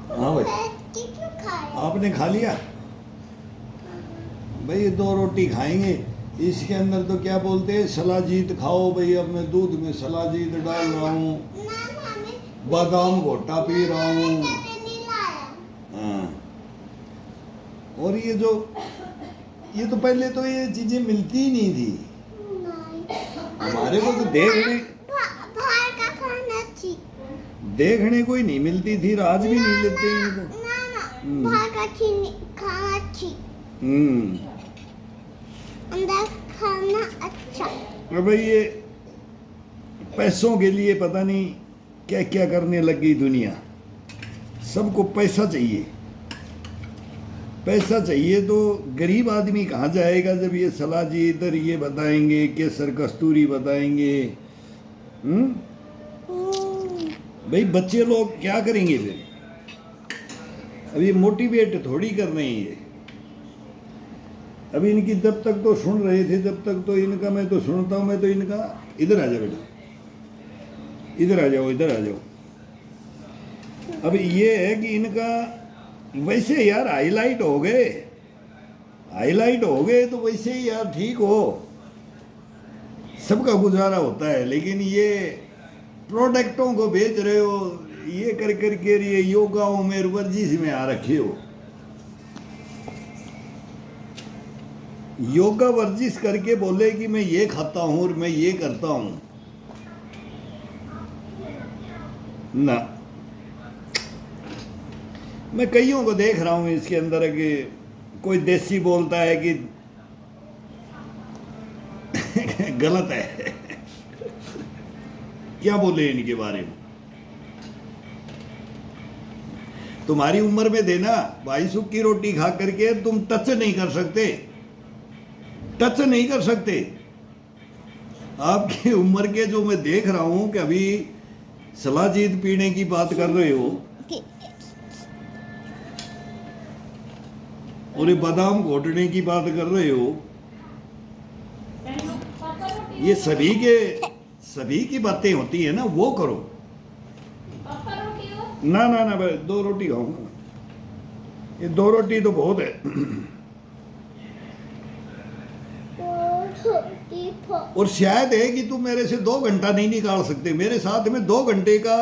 हाँ भाई, क्यों खाया? आपने खा लिया भाई? ये 2 रोटी खाएंगे। इसके अंदर तो क्या बोलते हैं, सलाजीत खाओ भाई। अब मैं दूध में सलाजीत डाल रहा हूँ, बादाम घोटा पी रहा हूँ। नहीं लाया। हाँ, और ये तो पहले तो ये चीजें मिलती ही नहीं थी हमारे को। तो बाहर का खाना थी। देखने को ही नहीं मिलती थी, आज भी नहीं लेते इनको। बाहर का खाना थी, अंदर खाना अच्छा। और भाई ये पैसों के लिए पता नहीं क्या क्या करने लग गई दुनिया। सबको पैसा चाहिए, पैसा चाहिए। तो गरीब आदमी कहाँ जाएगा जब ये सलाजी इधर ये बताएंगे, केसर कस्तूरी बताएंगे। भाई बच्चे लोग क्या करेंगे फिर? अब ये मोटिवेट थोड़ी कर रहे हैं ये। अभी इनकी जब तक तो सुन रहे थे, जब तक तो इनका मैं तो सुनता हूँ। मैं तो इनका, इधर आ जाओ बेटा, इधर आ जाओ, इधर आ जाओ। अब ये है कि इनका वैसे यार हाईलाइट हो गए, हाईलाइट हो गए तो वैसे ही यार ठीक हो, सबका गुजारा होता है। लेकिन ये प्रोडक्टों को बेच रहे हो, ये कर करके ये योगाओं में वर्जिश में आ रखे हो। योगा वर्जिश करके बोले कि मैं ये खाता हूं और मैं ये करता हूं ना। मैं कईयों को देख रहा हूं इसके अंदर कि कोई देसी बोलता है कि गलत है। क्या बोले इनके बारे में? तुम्हारी उम्र में देना भाई, सूखी रोटी खा करके तुम टच नहीं कर सकते, टच नहीं कर सकते। आपकी उम्र के जो मैं देख रहा हूं कि अभी सलाजीत पीने की बात कर रहे हो और ये बादाम घोटने की बात कर रहे हो, ये सभी की बातें होती है ना, वो करो। ना ना ना भाई, 2 रोटी खाऊंगा। ये 2 रोटी तो बहुत है। और शायद है कि तुम मेरे से 2 घंटा नहीं निकाल सकते, मेरे साथ में 2 घंटे का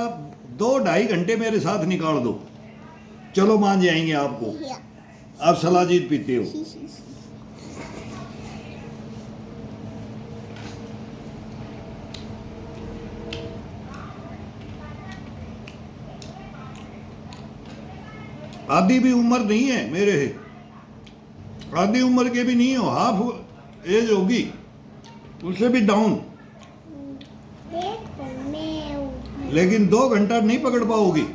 2-2.5 घंटे मेरे साथ निकाल दो, चलो मान जाएंगे आपको। आप सलाजीत पीते हो। आधी भी उम्र नहीं है मेरे, आधी उम्र के भी नहीं हो, हाफ एज होगी, उससे भी डाउन। लेकिन 2 घंटा नहीं पकड़ पाओगी,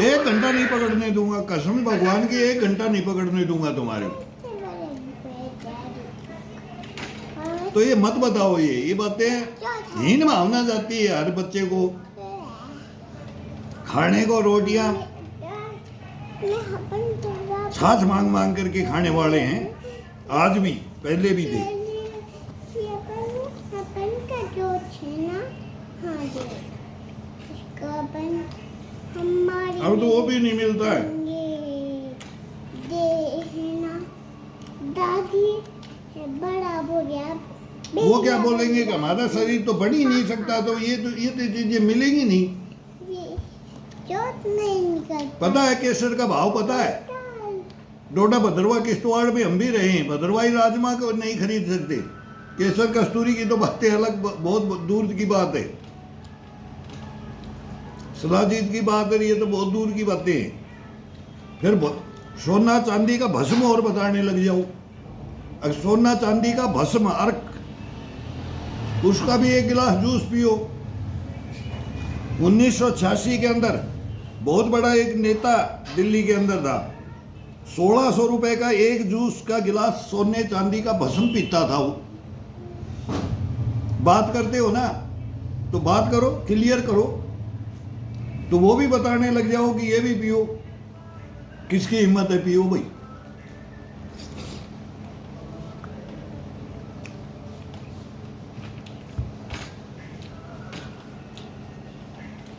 1 घंटा नहीं पकड़ने दूंगा, कसम भगवान की 1 घंटा नहीं पकड़ने दूंगा तुम्हारे। तो ये मत बताओ, ये बातें हीन भावना जाती है हर बच्चे को। खाने को रोटियां छाछ मांग मांग करके खाने वाले हैं, आज भी, पहले भी थे। अब तो वो भी नहीं मिलता है। दादी बड़ा हो गया, वो क्या बोलेंगे कि हमारा शरीर तो बढ़ ही नहीं सकता, तो ये तो चीजें मिलेंगी नहीं। पता है केसर का भाव पता है? डोडा भद्रवा किश्तवाड़ में हम भी रहे हैं, भद्रवाही राजमा को नहीं खरीद सकते। केसर कस्तूरी की तो बातें अलग, बहुत दूर की बात है। सलाजीत की बात है, ये तो बहुत दूर की बातें हैं। फिर सोना चांदी का भस्म और बताने लग जाओ। सोना चांदी का भस्म अर्क, उसका भी 1 गिलास जूस पियो। 1986 के अंदर बहुत बड़ा एक नेता दिल्ली के अंदर था, 1600 रुपए का एक जूस का गिलास सोने चांदी का भस्म पीता था वो। बात करते हो ना, तो बात करो, क्लियर करो, तो वो भी बताने लग जाओ कि ये भी पियो। किसकी हिम्मत है, पियो भाई।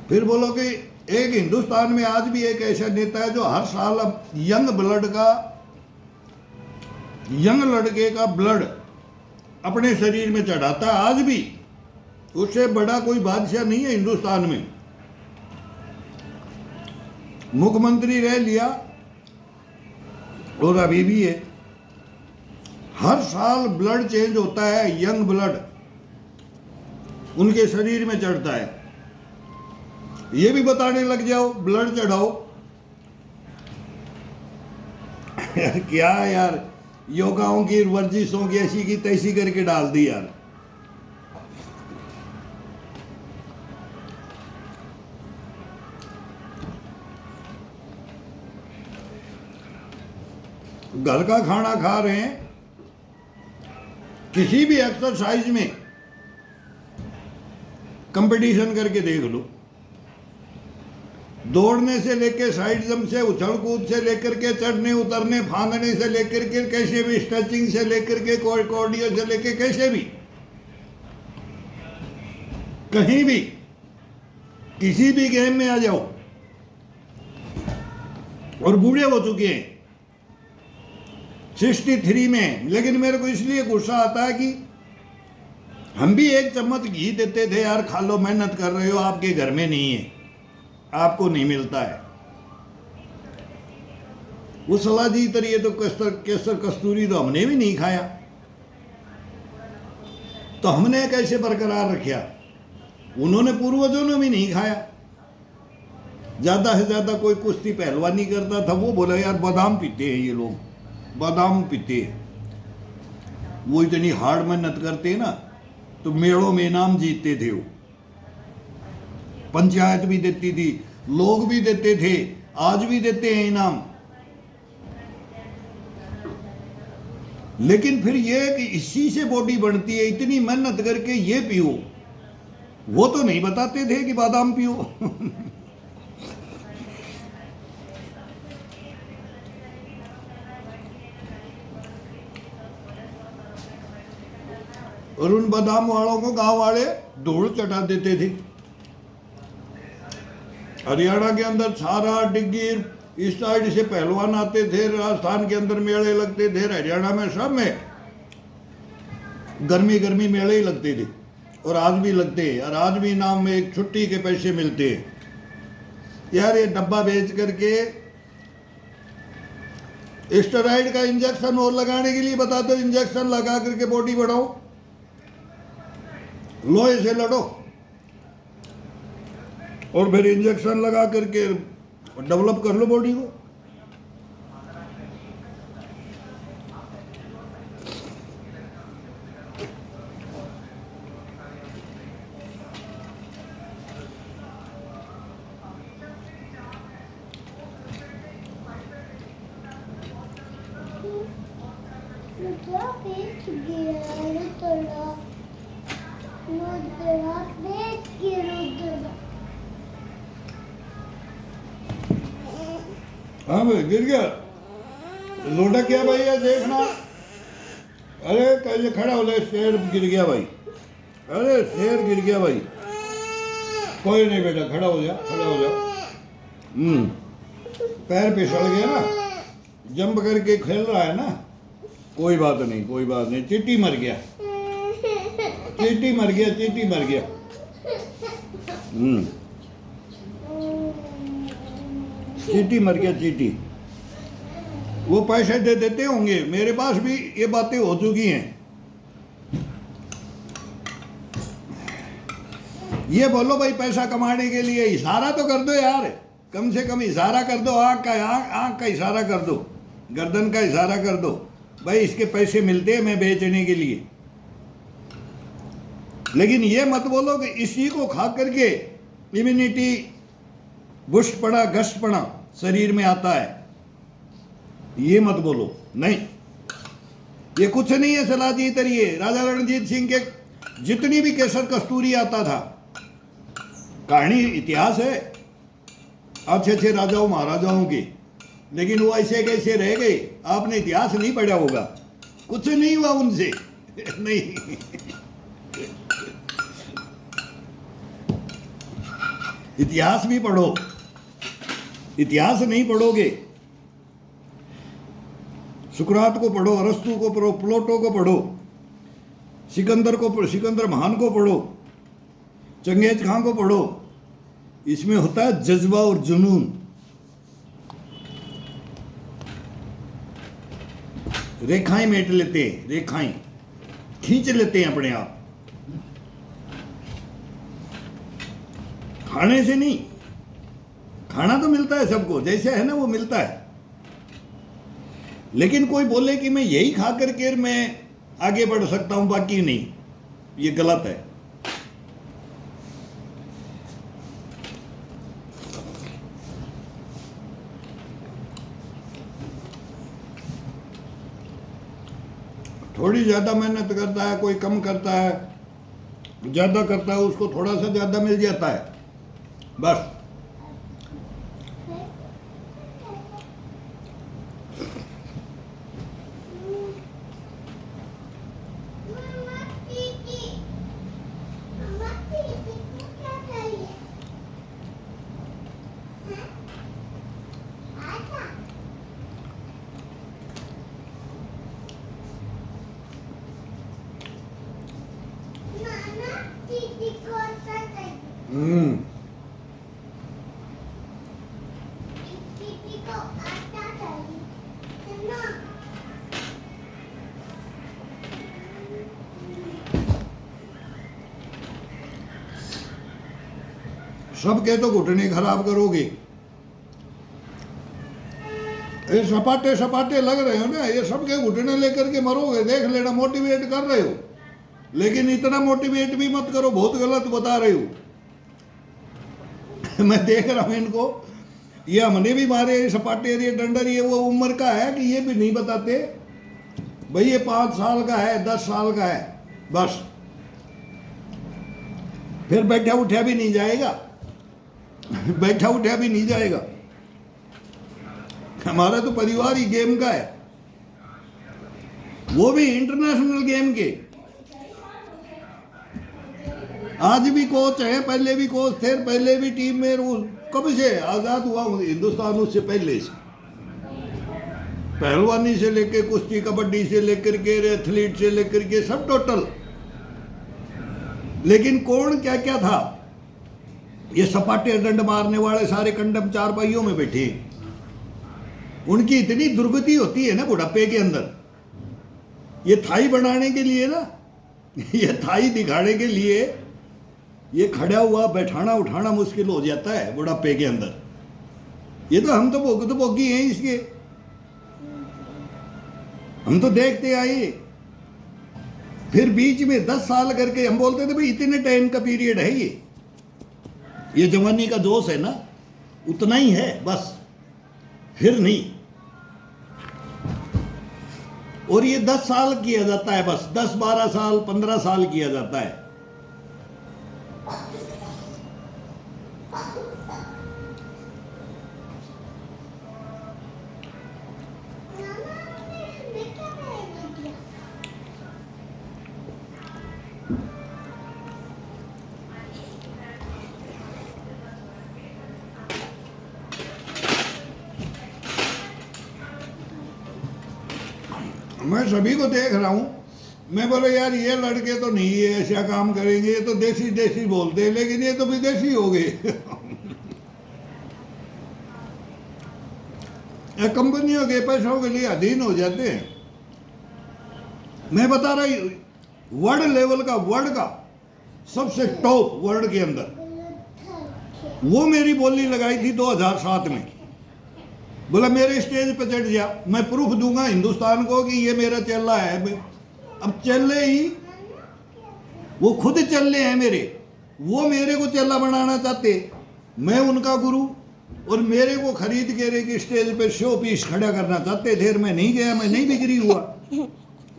फिर बोलो कि एक हिंदुस्तान में आज भी एक ऐसा नेता है जो हर साल अब यंग लड़के का ब्लड अपने शरीर में चढ़ाता है आज भी। उससे बड़ा कोई बादशाह नहीं है हिंदुस्तान में। मुख्यमंत्री रह लिया और अभी भी है। हर साल ब्लड चेंज होता है, यंग ब्लड उनके शरीर में चढ़ता है। ये भी बताने लग जाओ ब्लड चढ़ाओ। यार क्या यार, योगाओं की वर्जिशों की ऐसी की तैसी करके डाल दी यार। घर का खाना खा रहे हैं, किसी भी एक्सरसाइज में कंपटीशन करके देख लो। दौड़ने से लेकर साइड जंप से, उछल कूद से लेकर के, चढ़ने उतरने फांदने से लेकर के, कैसे भी स्ट्रेचिंग से लेकर के, कार्डियो से लेकर कैसे भी, कहीं भी किसी भी गेम में आ जाओ। और बूढ़े हो चुके हैं 63 में। लेकिन मेरे को इसलिए गुस्सा आता है कि हम भी एक चम्मच घी देते थे, यार खा लो, मेहनत कर रहे हो, आपके घर में नहीं है, आपको नहीं मिलता है। वो सलाजी तरिए तो केसर कस्तूरी तो हमने भी नहीं खाया, तो हमने कैसे बरकरार रखा? उन्होंने पूर्वजों ने भी नहीं खाया। ज्यादा से ज्यादा कोई कुश्ती पहलवानी करता था, वो बोला यार बादाम पीते हैं ये लोग, बादाम पीते हैं। वो इतनी हार्ड मेहनत करते ना, तो मेड़ों में इनाम जीतते थे। वो पंचायत भी देती थी, लोग भी देते थे, आज भी देते हैं इनाम। लेकिन फिर ये कि इसी से बॉडी बनती है, इतनी मेहनत करके ये पियो, वो तो नहीं बताते थे कि बादाम पियो। और उन बादाम वालों को गांव वाले धूल चटा देते थे। हरियाणा के अंदर छारा डिग्गी इस साइड से पहलवान आते थे, राजस्थान के अंदर मेले लगते थे, हरियाणा में सब में गर्मी गर्मी मेले ही लगते थे। और आज भी लगते हैं, और आज भी इनाम में एक छुट्टी के पैसे मिलते हैं। यार ये डब्बा बेच करके स्टेरॉइड का इंजेक्शन और लगाने के लिए बता दो, इंजेक्शन लगा करके बॉडी बढ़ाओ, लोहे से लड़ो, और फिर इंजेक्शन लगा करके डेवलप कर लो बॉडी को। हाँ भाई गिर गया, लोटा क्या भाई है देखना। अरे कैसे खड़ा हो गया, शेर गिर गया भाई, अरे शेर गिर गया भाई। कोई नहीं बेटा, खड़ा हो जा, खड़ा हो जा। पैर फिसल गया ना, जंप करके खेल रहा है ना, कोई बात नहीं, कोई बात नहीं। चींटी मर गया, चींटी मर गया, चींटी मर गया। चींटी मर गया, चींटी। वो पैसे दे देते होंगे, मेरे पास भी ये बातें हो चुकी हैं। ये बोलो भाई पैसा कमाने के लिए इशारा तो कर दो यार, कम से कम इशारा कर दो, आँख का इशारा कर दो, गर्दन का इशारा कर दो, भाई इसके पैसे मिलते हैं मैं बेचने के लिए। लेकिन ये मत बोलो कि इसी को खा करके इम्यूनिटी बुस्ट पड़ा, गश्त पड़ा शरीर में आता है, ये मत बोलो। नहीं, ये कुछ नहीं है सलाजी तरिए। राजा रणजीत सिंह के जितनी भी केसर कस्तूरी आता था, कहानी इतिहास है अच्छे अच्छे राजाओं महाराजाओं की, लेकिन वो ऐसे कैसे रह गए, आपने इतिहास नहीं पढ़ा होगा, कुछ नहीं हुआ उनसे। नहीं, इतिहास भी पढ़ो। इतिहास नहीं पढ़ोगे, सुकरात को पढ़ो, अरस्तु को पढ़ो, प्लेटो को पढ़ो, सिकंदर महान को पढ़ो, चंगेज खां को पढ़ो, इसमें होता है जज्बा और जुनून। रेखाएं मेट लेते हैं, रेखाएं खींच लेते हैं अपने आप, खाने से नहीं। खाना तो मिलता है सबको, जैसे है ना वो मिलता है, लेकिन कोई बोले कि मैं यही खा करके मैं आगे बढ़ सकता हूं बाकी नहीं, ये गलत है। थोड़ी ज़्यादा मेहनत करता है, कोई कम करता है, ज़्यादा करता है उसको थोड़ा सा ज़्यादा मिल जाता है, बस। सबके तो घुटने खराब करोगे। ये सपाटे सपाटे लग रहे हो ना, ये सबके घुटने लेकर के मरोगे, देख लेना। मोटिवेट कर रहे हो, लेकिन इतना मोटिवेट भी मत करो, बहुत गलत बता रहे हो। मैं देख रहा हूं इनको, ये हमने भी मारे सपाटे, ये डंडर, ये वो उम्र का है कि ये भी नहीं बताते भाई ये 5 साल का है, 10 साल का है, बस। फिर बैठा उठा भी नहीं जाएगा, बैठा उठा भी नहीं जाएगा। हमारा तो परिवार ही गेम का है, वो भी इंटरनेशनल गेम के। आज भी कोच है, पहले भी कोच थे, पहले भी टीम में। कब से आजाद हुआ हिंदुस्तान, उससे पहले से पहलवानी से लेके कुश्ती, कबड्डी से लेकर के, एथलीट से लेकर के, सब टोटल। लेकिन कौन क्या क्या था, ये सपाटे डंड मारने वाले सारे कंडम चारपाइयों में बैठे। उनकी इतनी दुर्गति होती है ना बुढ़ापे के अंदर, ये थाई बनाने के लिए ना, ये थाई दिखाने के लिए ये खड़ा हुआ बैठाना उठाना मुश्किल हो जाता है बुढ़ापे के अंदर। ये तो हम तो भोगी हैं इसके, हम तो देखते आए। फिर बीच में 10 साल करके हम बोलते थे भाई इतने टाइम का पीरियड है, ये जवानी का जोश है ना, उतना ही है बस, फिर नहीं। और ये 10 साल किया जाता है बस, 10, 12 साल, 15 साल किया जाता है। मैं सभी को देख रहा हूं, मैं बोले यार ये लड़के तो नहीं ये ऐसा काम करेंगे, ये तो देसी देसी बोलते हैं, लेकिन ये तो विदेशी हो गए। कंपनियों के पैसों के लिए अधीन हो जाते हैं। मैं बता रहा हूं वर्ल्ड लेवल का, वर्ल्ड का सबसे टॉप वर्ल्ड के अंदर, वो मेरी बोली लगाई थी 2007 में। बोला मेरे स्टेज पे चढ़ जा, मैं प्रूफ दूंगा हिंदुस्तान को कि ये मेरा चेला है। अब चेले ही वो खुद चेले हैं मेरे, वो मेरे को चेला बनाना चाहते, मैं उनका गुरु, और मेरे को खरीद के रे की स्टेज पे शो पीस खड़ा करना चाहते थे। मैं नहीं गया, मैं नहीं बिक्री हुआ।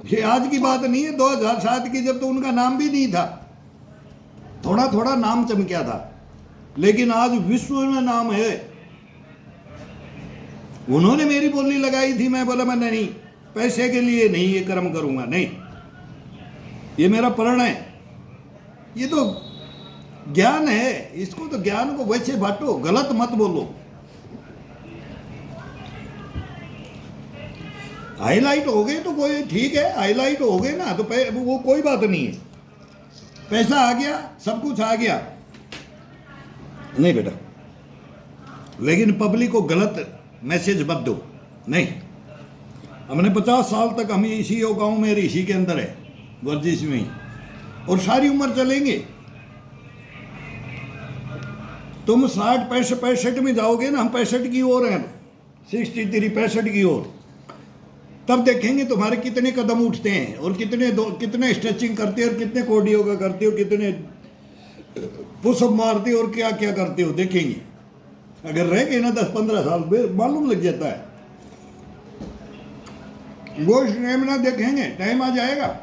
ये आज की बात नहीं है, 2007 की, जब तो उनका नाम भी नहीं था, थोड़ा थोड़ा नाम चमकिया था, लेकिन आज विश्व में नाम है। उन्होंने मेरी बोली लगाई थी, मैं बोला मैं नहीं, पैसे के लिए नहीं ये कर्म करूंगा, नहीं, ये मेरा प्रण है। ये तो ज्ञान है, इसको तो ज्ञान को वैसे बांटो, गलत मत बोलो। हाईलाइट हो गए तो कोई ठीक है, हाईलाइट हो गए ना तो वो कोई बात नहीं है, पैसा आ गया, सब कुछ आ गया। नहीं बेटा, लेकिन पब्लिक को गलत मैसेज मत दो। नहीं, हमने 50 साल तक हम इसी गांव में इसी के अंदर है, वर्जिश में ही, और सारी उम्र चलेंगे। तुम 60 65 में जाओगे ना, हम 65 की ओर हैं, 63 65 की ओर, तब देखेंगे तुम्हारे कितने कदम उठते हैं और कितने स्ट्रेचिंग करते हो और कितने कार्डियो का करते हो, कितने पुशअप मारते हो और क्या क्या करते हो, देखेंगे। अगर रह गए ना 10-15 साल मालूम लग जाता है। वो स्टेमिना देखेंगे, टाइम आ जाएगा।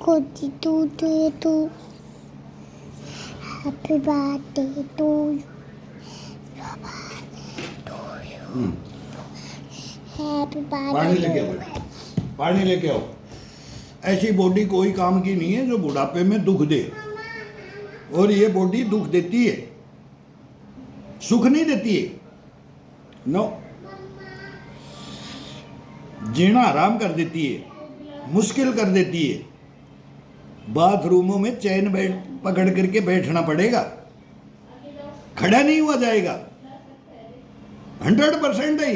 Happy birthday to Happy birthday to you. Happy पानी लेके birthday. आओ, पानी लेके आओ। ऐसी बॉडी कोई काम की नहीं है जो बुढ़ापे में दुख दे, और ये बॉडी दुख देती है, सुख नहीं देती है। नो, जीना आराम कर देती है, मुश्किल कर देती है। बाथरूमों में चैन पकड़ करके बैठना पड़ेगा, खड़ा नहीं हुआ जाएगा। 100% है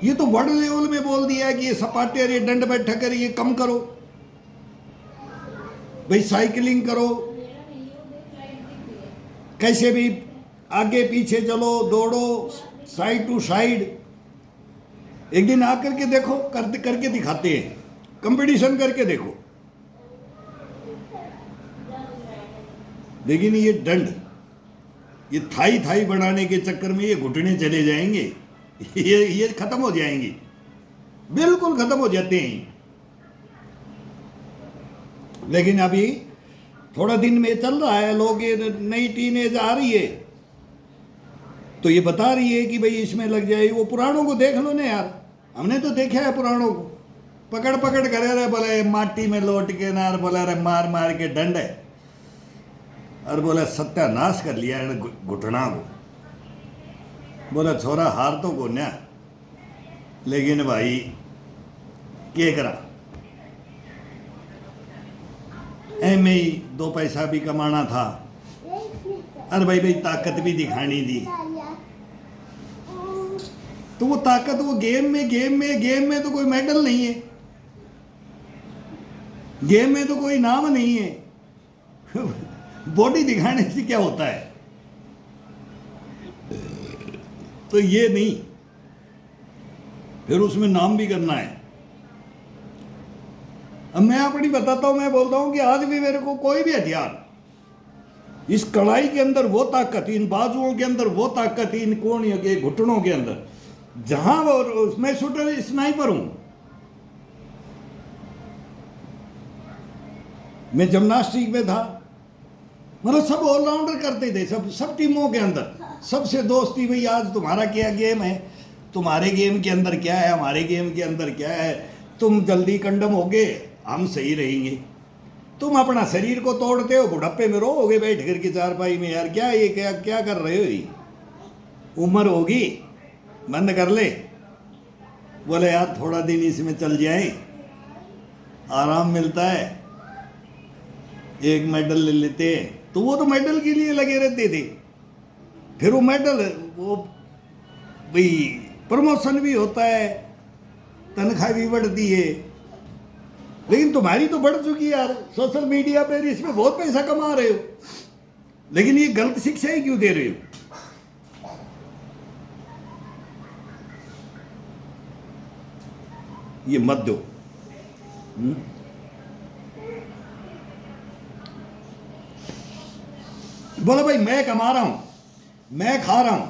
ये तो वर्ल्ड लेवल में बोल दिया है कि ये सपाटे और ये दंड बैठक कर ये कम करो भाई, साइकिलिंग करो, कैसे भी आगे पीछे चलो, दौड़ो, साइड टू साइड। एक दिन आकर के देखो, करके दिखाते हैं, कंपटीशन करके देखो। लेकिन ये दंड, ये थाई बनाने के चक्कर में ये घुटने चले जाएंगे, ये खत्म हो जाएंगे, बिल्कुल खत्म हो जाते हैं। लेकिन अभी थोड़ा दिन में चल रहा है, लोग ये नई टीनेज आ रही है तो ये बता रही है कि भाई इसमें लग जाए। वो पुराणों को देख लो ना यार, हमने तो देखा है पुराणों को, पकड़ करे रहे, बोले माटी में लौट के ना, बोला रे मार के दंड है, और बोला सत्यानाश कर लिया घुटना को। बोला छोरा हार तो को ना, लेकिन भाई क्या करा, में ही 2 पैसा भी कमाना था, अरे भाई ताकत भी दिखानी थी। तो वो ताकत वो गेम में तो कोई मेडल नहीं है, गेम में तो कोई नाम नहीं है। बॉडी दिखाने से क्या होता है? तो ये नहीं, फिर उसमें नाम भी करना है। अब मैं अपनी बताता हूं, मैं बोलता हूं कि आज भी मेरे को कोई भी हथियार, इस कड़ाई के अंदर वो ताकत, इन बाजुओं के अंदर वो ताकत, इन कोहनियों के घुटनों के अंदर, जहां वो, मैं शूटर स्नाइपर हूं, मैं जिम्नास्टिक में था, मतलब सब ऑलराउंडर करते थे, सब टीमों के अंदर सबसे दोस्ती। भाई आज तुम्हारा क्या गेम है, तुम्हारे गेम के अंदर क्या है, हमारे गेम के अंदर क्या है, तुम जल्दी कंडम होगे, हम सही रहेंगे। तुम अपना शरीर को तोड़ते हो, बुढ़ापे में रोओगे बैठ करके चारपाई में। यार क्या ये क्या क्या कर रहे हो ये? उम्र होगी, बंद कर ले। बोले यार थोड़ा दिन इसमें चल जाए, आराम मिलता है, एक मेडल ले लेते हैं। तो वो तो मेडल के लिए लगे रहते थे। फिर वो मेडल, वो भाई प्रमोशन भी होता है, तनख्वाह भी बढ़ती है। लेकिन तुम्हारी तो बढ़ चुकी है यार, सोशल मीडिया पे इसमें बहुत पैसा कमा रहे हो, लेकिन ये गलत शिक्षा ही क्यों दे रहे हो? ये मत दो। बोलो भाई मैं कमा रहा हूं, मैं खा रहा हूं,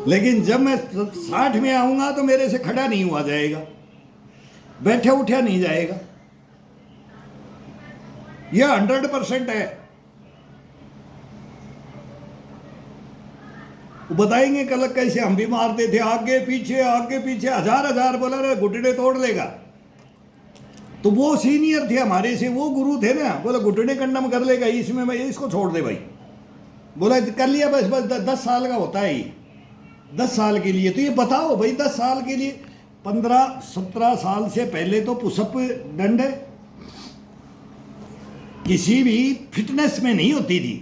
लेकिन जब मैं 60 में आऊंगा तो मेरे से खड़ा नहीं हुआ जाएगा, बैठे उठा नहीं जाएगा। यह 100% है। वो बताएंगे कल कैसे हम भी मारते थे, आगे पीछे हजार बोला रे घुटने तोड़ लेगा। तो वो सीनियर थे हमारे से, वो गुरु थे ना, बोला घुटने कंडम कर लेगा, इसमें मैं इसको छोड़ दे भाई। बोला कर लिया बस 10 साल का होता है ये, 10 साल के लिए। तो ये बताओ भाई 10 साल के लिए, 15-17 साल से पहले तो पुशअप दंड किसी भी फिटनेस में नहीं होती थी।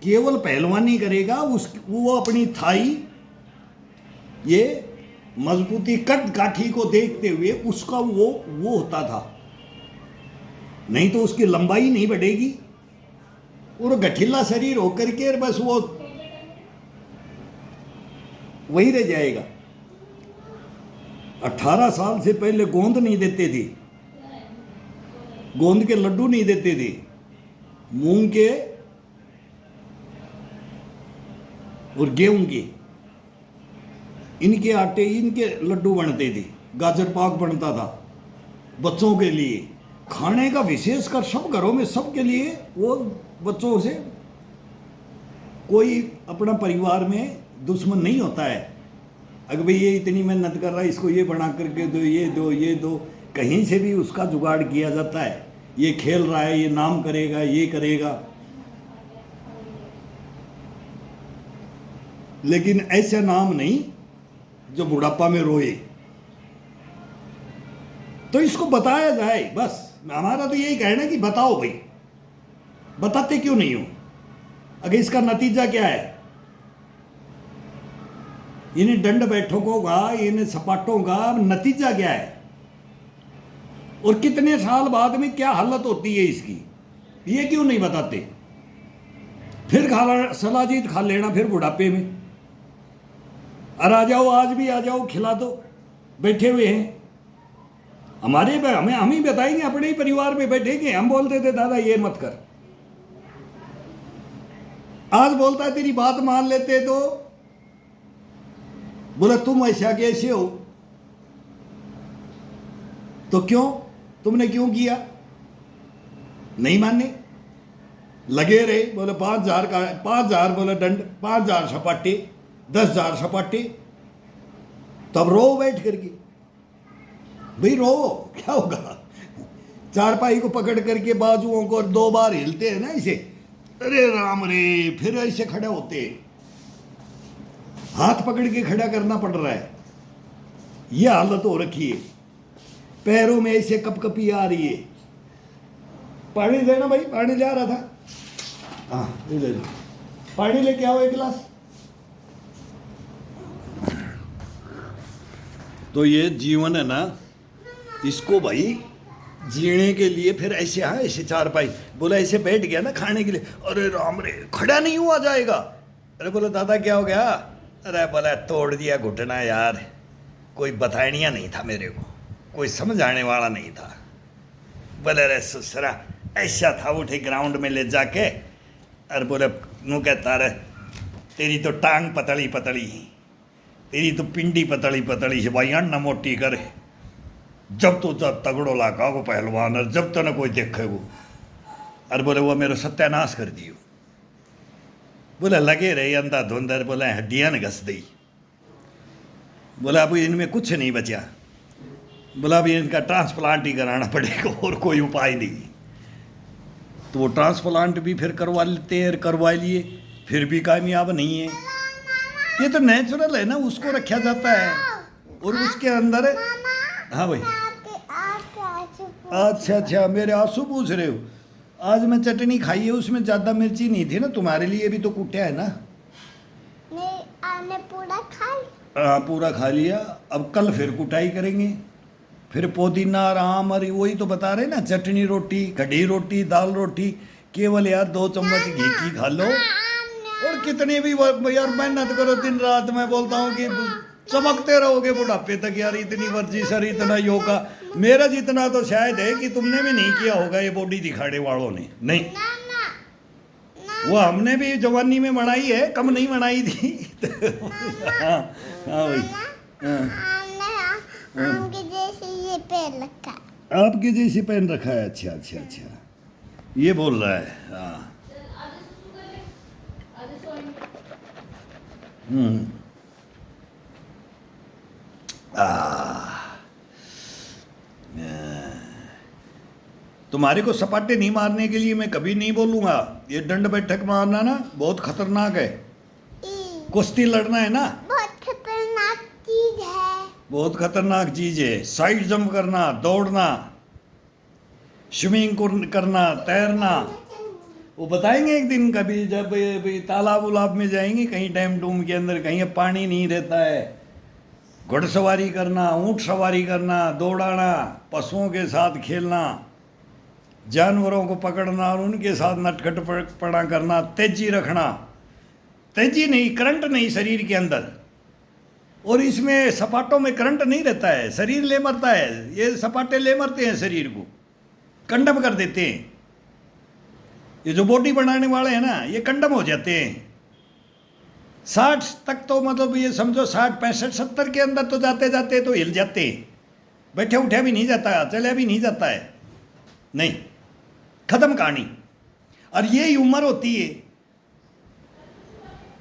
केवल पहलवानी करेगा वो अपनी थाई ये मजबूती कट काठी को देखते हुए उसका वो होता था, नहीं तो उसकी लंबाई नहीं बढ़ेगी और गठिला शरीर होकर के बस वो वही रह जाएगा। 18 साल से पहले गोंद नहीं देते थे, गोंद के लड्डू नहीं देते थे, मूंग के और गेहूं के, इनके आटे इनके लड्डू बनते थे, गाजर पाक बनता था बच्चों के लिए खाने का, विशेष कर सब घरों में सबके लिए। वो बच्चों से कोई अपना परिवार में दुश्मन नहीं होता है। अगर भाई ये इतनी मेहनत कर रहा है, इसको ये बना करके दो, ये दो, ये दो, कहीं से भी उसका जुगाड़ किया जाता है। ये खेल रहा है, ये नाम करेगा, ये करेगा, लेकिन ऐसा नाम नहीं जो बुढ़ापा में रोए। तो इसको बताया जाए, बस हमारा तो यही कहना है कि बताओ भाई, बताते क्यों नहीं हो? अगर इसका नतीजा क्या है, इन्हें दंड बैठकों का, इन्हें सपाटों का नतीजा क्या है, और कितने साल बाद में क्या हालत होती है इसकी, ये क्यों नहीं बताते? फिर सलाजीत खा लेना फिर बुढ़ापे में। और आ जाओ, आज भी आ जाओ, खिला दो, बैठे हुए हैं हमारे पे, हमें हम ही बताएंगे, अपने ही परिवार में बैठेंगे। हम बोलते थे दादा ये मत कर, आज बोलता है तेरी बात मान लेते तो बोला तुम ऐसा कैसे हो, तो क्यों, तुमने क्यों किया? नहीं माने, लगे रहे। बोले 5,000 का, 5,000 बोले दंड, 5,000 सपाटे, 10,000 सपाटे। तब रो बैठ करके, भाई रो, क्या होगा? चारपाई को पकड़ करके बाजुओं को 2 बार हिलते हैं ना इसे, अरे राम रे, फिर ऐसे खड़े होते, हाथ पकड़ के खड़ा करना पड़ रहा है। यह हालत हो रखी है, पैरों में ऐसे कपकपी आ रही है। पानी देना भाई, पानी ले आ रहा था, हाँ ले लो, पानी लेके आओ 1 गिलास। तो ये जीवन है ना, इसको भाई जीने के लिए फिर ऐसे, हाँ ऐसे चारपाई, बोला ऐसे बैठ गया ना खाने के लिए, अरे राम रे, खड़ा नहीं हुआ जाएगा। अरे बोला दादा क्या हो गया? अरे बोला तोड़ दिया घुटना यार, कोई बतानिया नहीं था मेरे को, कोई समझ आने वाला नहीं था। बोले अरे ससुरा ऐसा था, उठे ग्राउंड में ले जाके, अरे बोले नू कहता रहे तेरी तो टांग पतली पतली, तेरी तो पिंडी पतली पतली है भाई, अन्ना मोटी करे, जब तो जब तगड़ो लाका को पहलवान, और जब तो ना कोई देखे वो। अरे बोले वो मेरा सत्यानाश कर दियो। बोले लगे रहे अंधाधुंध, बोले हड्डियाँ न घस दी। बोला अब इनमें कुछ नहीं बचा, बोला भी इनका ट्रांसप्लांट ही कराना पड़ेगा और कोई उपाय नहीं। तो वो ट्रांसप्लांट भी फिर करवा लेते हैं, करवा लिए, फिर भी कामयाब नहीं है। ये तो नेचुरल है ना, उसको रखा जाता है और उसके अंदर। हाँ भाई, अच्छा अच्छा, मेरे आंसू पूछ रहे हो। आज मैं चटनी खाई है, उसमें ज़्यादा मिर्ची नहीं थी ना, तुम्हारे लिए भी तो कुटा है ना। नहीं, आपने पूरा खा लिया। हाँ पूरा खा लिया। अब कल फिर कुटाई करेंगे, फिर पुदीना और आम और वही तो बता रहे ना, चटनी रोटी, कढ़ी रोटी, दाल रोटी। केवल यार 2 चम्मच घी की खा लो, और कितनी भी यार मेहनत करो दिन रात। मैं बोलता हूँ कि चमकते रहोगे बुढ़ापे तक यार। इतनी वर्जिश और इतना योगा, मेरा जितना तो शायद है कि तुमने भी नहीं किया होगा ये बॉडी दिखाने वालों ने। नहीं, वो हमने भी जवानी में बनाई है, कम नहीं बनाई थी। हाँ हाँ भाई, आपके जैसे ये पहन रखा है। आपके जैसे पहन रखा है। अच्छा अच्छा अच्छा, ये बोल रहा है। हाँ तुम्हारे को सपाटे नहीं मारने के लिए मैं कभी नहीं बोलूंगा। ये दंड बैठक मारना ना बहुत खतरनाक है। कुश्ती लड़ना है ना, बहुत खतरनाक चीज है। बहुत खतरनाक चीज है। साइड जंप करना, दौड़ना, स्विमिंग करना, तैरना, वो बताएंगे एक दिन कभी, जब तालाब उलाब में जाएंगे कहीं, डैम डूम के अंदर कहीं, अब पानी नहीं रहता है। घुड़सवारी करना, ऊंट सवारी करना, दौड़ाना, पशुओं के साथ खेलना, जानवरों को पकड़ना और उनके साथ नटखटपना करना, तेजी रखना। तेजी नहीं, करंट नहीं शरीर के अंदर। और इसमें सपाटों में करंट नहीं रहता है, शरीर ले मरता है। ये सपाटे ले मरते हैं, शरीर को कंडम कर देते हैं। ये जो बॉडी बनाने वाले हैं ना, ये कंडम हो जाते हैं। 60 तक तो मतलब ये समझो, 60 65 70 के अंदर तो जाते जाते तो हिल जाते हैं। बैठे उठा भी नहीं जाता, चला भी नहीं जाता है, नहीं, खत्म कहानी। और ये उम्र होती है।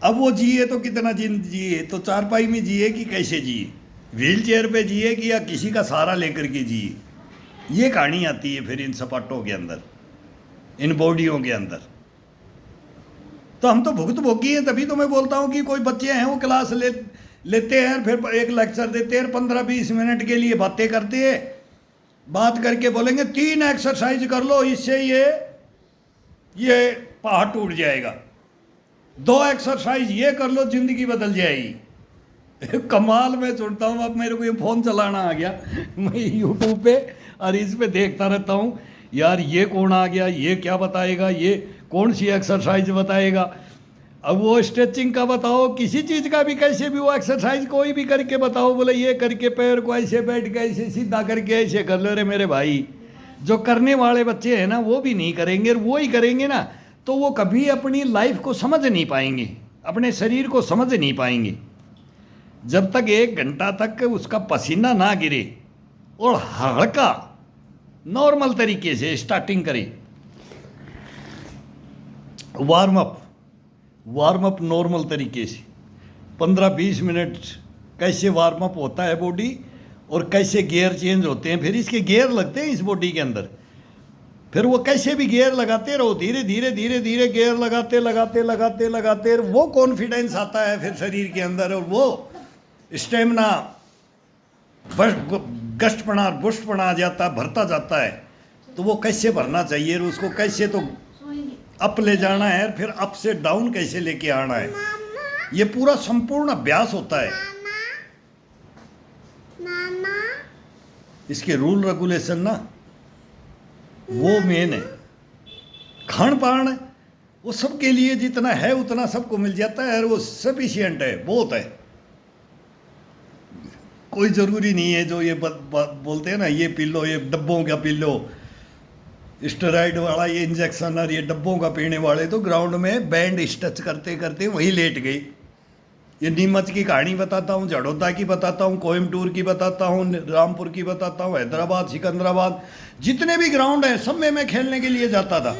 अब वो जिए तो कितना जिए, तो चारपाई में जिए कि कैसे जिए, व्हील चेयर पे जिए कि या किसी का सहारा लेकर के जिए, ये कहानी आती है फिर इन सपाटों के अंदर, इन बॉडियों के अंदर। तो हम तो भुगत भोगी हैं। तभी तो मैं बोलता हूँ कि कोई बच्चे हैं वो क्लास लेते हैं, फिर एक लेक्चर देते हैं, 15-20 मिनट के लिए बातें करते हैं। बात करके बोलेंगे 3 एक्सरसाइज कर लो, इससे ये पहाड़ टूट जाएगा। 2 एक्सरसाइज ये कर लो, जिंदगी बदल जाएगी। कमाल में सुनता हूँ। अब मेरे को ये फ़ोन चलाना आ गया, मैं यूट्यूब पे और इस पे देखता रहता हूँ यार, ये कौन आ गया, ये क्या बताएगा, ये कौन सी एक्सरसाइज बताएगा। अब वो स्ट्रेचिंग का बताओ, किसी चीज़ का भी, कैसे भी वो एक्सरसाइज कोई भी करके बताओ। बोले ये करके पैर को ऐसे बैठ के ऐसे सीधा करके ऐसे कर लो। रे मेरे भाई, जो करने वाले बच्चे हैं ना वो भी नहीं करेंगे, और वो ही करेंगे ना तो वो कभी अपनी लाइफ को समझ नहीं पाएंगे, अपने शरीर को समझ नहीं पाएंगे। जब तक 1 घंटा तक उसका पसीना ना गिरे और हल्का नॉर्मल तरीके से स्टार्टिंग करें, वार्म अप नॉर्मल तरीके से 15-20 मिनट कैसे वार्म अप होता है बॉडी, और कैसे गियर चेंज होते हैं। फिर इसके गियर लगते हैं इस बॉडी के अंदर। फिर वो कैसे भी गियर लगाते रहो, धीरे धीरे धीरे धीरे गियर लगाते लगाते लगाते लगाते वो कॉन्फिडेंस आता है फिर शरीर के अंदर, और वो स्टेमिना, गश्तपना, बुष्टपना आ जाता, भरता जाता है। तो वो कैसे भरना चाहिए, उसको कैसे तो अप ले जाना है, फिर अप से डाउन कैसे लेके आना है, ये पूरा संपूर्ण अभ्यास होता है। इसके रूल रेगुलेशन ना वो मेन है। खान पान वो सबके लिए जितना है उतना सबको मिल जाता है, और वो सफिशिएंट है, बहुत है। कोई ज़रूरी नहीं है जो ये बोलते हैं ना, ये पी लो, ये डब्बों का पी लो, स्टेरॉइड वाला ये इंजेक्शन, और ये डब्बों का पीने वाले तो ग्राउंड में बैंड टच करते करते वहीं लेट गए। ये नीमच की कहानी बताता हूँ, जड़ोदा की बताता हूँ, कोयम्बटूर की बताता हूँ, रामपुर की बताता हूँ, हैदराबाद, सिकंदराबाद, जितने भी ग्राउंड हैं सब में मैं खेलने के लिए जाता था।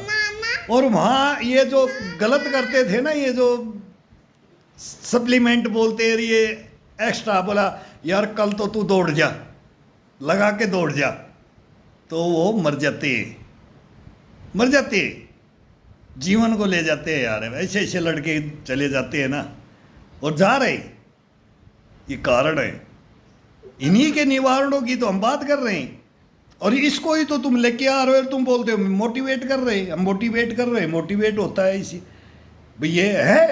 और वहाँ ये जो गलत करते थे ना, ये जो सप्लीमेंट बोलते हैं, ये एक्स्ट्रा, बोला यार कल तो तू दौड़ जा, लगा के दौड़ जा, तो वो मर जाते जीवन को ले जाते हैं यार। ऐसे ऐसे लड़के चले जाते हैं ना, और जा रहे, ये कारण है। इन्हीं के निवारणों की तो हम बात कर रहे हैं, और इसको ही तो तुम लेके आ रहे हो, तुम बोलते हो मोटिवेट कर रहे हैं। हम मोटिवेट कर रहे हैं, मोटिवेट होता है इसी भाई, ये है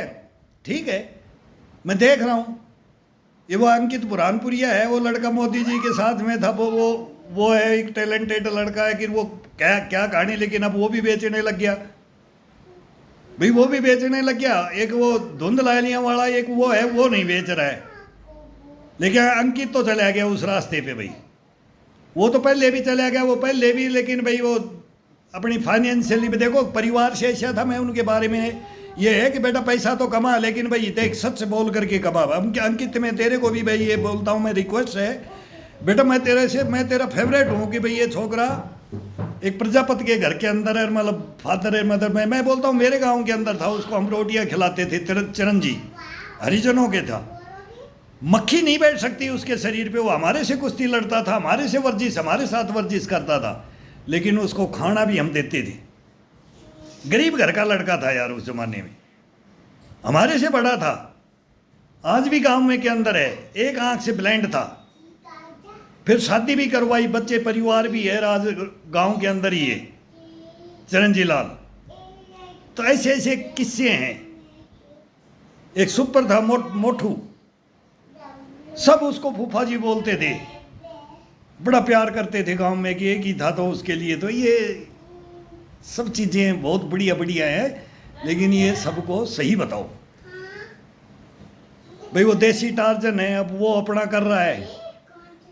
ठीक है। मैं देख रहा हूँ, ये वो अंकित बुरहानपुरिया है, वो लड़का मोदी जी के साथ में था, वो है एक टैलेंटेड लड़का है कि वो क्या क्या कहानी, लेकिन अब वो भी बेचने लग गया भाई, वो भी बेचने लग गया। एक वो धुंधलालियाँ वाला एक वो है, वो नहीं बेच रहा है, लेकिन अंकित तो चला गया उस रास्ते पे भाई। वो तो पहले भी चला गया, वो पहले भी, लेकिन भाई वो अपनी फाइनेंशियली भी देखो, परिवार से ऐसा था। मैं उनके बारे में ये है कि बेटा पैसा तो कमा, लेकिन भाई देख सच बोल करके कमा। अंकित मैं तेरे को भी भाई ये बोलता हूँ, मैं रिक्वेस्ट है बेटा, मैं तेरा फेवरेट हूँ कि भाई ये छोकरा एक प्रजापति के घर के अंदर है, मतलब फादर है मदर में। मैं बोलता हूँ मेरे गाँव के अंदर था, उसको हम रोटियाँ खिलाते थे, चिरंजी हरिजनों के था। मक्खी नहीं बैठ सकती उसके शरीर पे, वो हमारे से कुश्ती लड़ता था, हमारे से वर्जिश, हमारे साथ वर्जिश करता था, लेकिन उसको खाना भी हम देते थे। गरीब घर का लड़का था यार उस जमाने में, हमारे से बड़ा था, आज भी गांव में के अंदर है। एक आंख से ब्लाइंड था, फिर शादी भी करवाई, बच्चे परिवार भी है, आज गांव के अंदर ही है चिरंजी लाल। तो ऐसे ऐसे किस्से हैं। एक सुपर था मोठू, सब उसको फूफा जी बोलते थे, बड़ा प्यार करते थे गांव में कि एक ही था तो उसके लिए। तो ये सब चीज़ें बहुत बढ़िया बढ़िया हैं, लेकिन ये सबको सही बताओ भाई। वो देसी टार्जन है, अब वो अपना कर रहा है,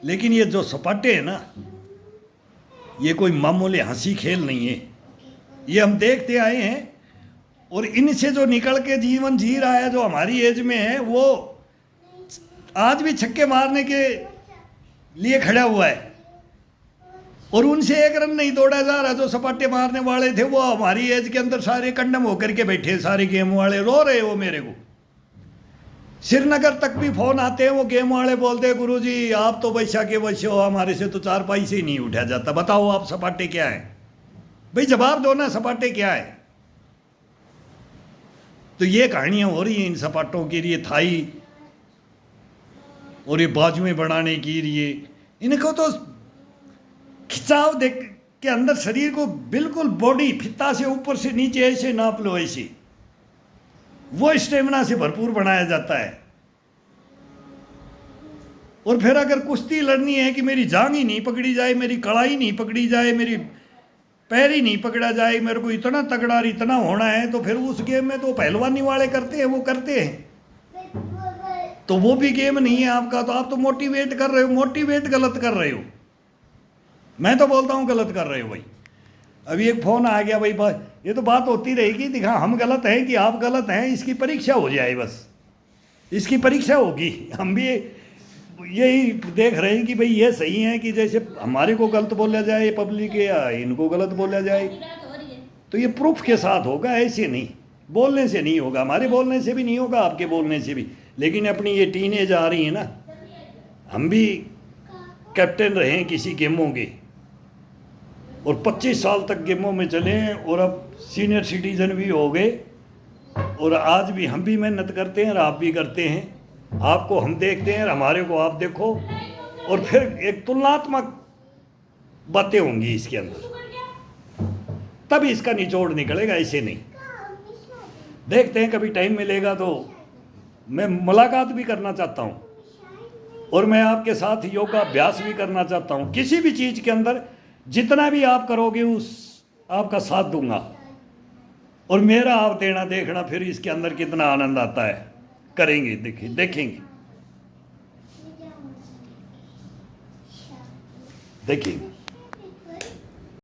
लेकिन ये जो सपाटे हैं ना, ये कोई मामूली हंसी खेल नहीं है। ये हम देखते आए हैं, और इनसे जो निकल के जीवन जी रहा है, जो हमारी एज में है, वो आज भी छक्के मारने के लिए खड़ा हुआ है, और उनसे एक रन नहीं दौड़ा जा रहा। जो सपाटे मारने वाले थे वो हमारी एज के अंदर सारे कंडम होकर के बैठे, सारे गेम वाले रो रहे हो मेरे को। श्रीनगर तक भी फोन आते हैं, वो गेम वाले बोलते हैं गुरुजी आप तो वैसा के वैसे हो, हमारे से तो 4 पैसे ही नहीं उठा जाता, बताओ आप सपाटे क्या है भाई, जवाब दो ना, सपाटे क्या है। तो ये कहानियां हो रही हैं इन सपाटों की, ये थाई और ये बाजुएं बढ़ाने की, ये इनको तो खिंचाव देख के अंदर शरीर को बिल्कुल बॉडी फित्ता से ऊपर से नीचे ऐसे नाप लो, ऐसे वो स्टेमिना से भरपूर बनाया जाता है। और फिर अगर कुश्ती लड़नी है कि मेरी जांग ही नहीं पकड़ी जाए, मेरी कलाई नहीं पकड़ी जाए, मेरी पैर ही नहीं पकड़ा जाए, मेरे को इतना तगड़ा और इतना होना है, तो फिर उस गेम में तो पहलवानी वाले करते हैं, वो करते हैं, तो वो भी गेम नहीं है आपका। तो आप तो मोटिवेट कर रहे हो, मोटिवेट गलत कर रहे हो। मैं तो बोलता हूँ गलत कर रहे हो भाई। अभी एक फ़ोन आ गया भाई, बस ये तो बात होती रहेगी, दिखा हम गलत हैं कि आप गलत हैं, इसकी परीक्षा हो जाए, बस इसकी परीक्षा होगी। हम भी यही देख रहे हैं कि भाई ये सही है कि जैसे हमारे को गलत बोला जाए पब्लिक, या इनको गलत बोला जाए, तो ये प्रूफ के साथ होगा, ऐसे नहीं बोलने से नहीं होगा, हमारे बोलने से भी नहीं होगा, आपके बोलने से भी। लेकिन अपनी ये टीनेज आ रही है ना, हम भी कैप्टन रहे हैं किसी गेमों के, और 25 साल तक गेमों में चले हैं, और अब सीनियर सिटीजन भी हो गए, और आज भी हम भी मेहनत करते हैं और आप भी करते हैं। आपको हम देखते हैं और हमारे को आप देखो, और फिर एक तुलनात्मक बातें होंगी इसके अंदर, तब इसका निचोड़ निकलेगा, ऐसे नहीं। देखते हैं कभी टाइम मिलेगा तो मैं मुलाकात भी करना चाहता हूँ, और मैं आपके साथ योगाभ्यास भी करना चाहता हूँ। किसी भी चीज़ के अंदर जितना भी आप करोगे उस आपका साथ दूंगा, और मेरा आप देना देखना, फिर इसके अंदर कितना आनंद आता है। करेंगे, देखेंगे।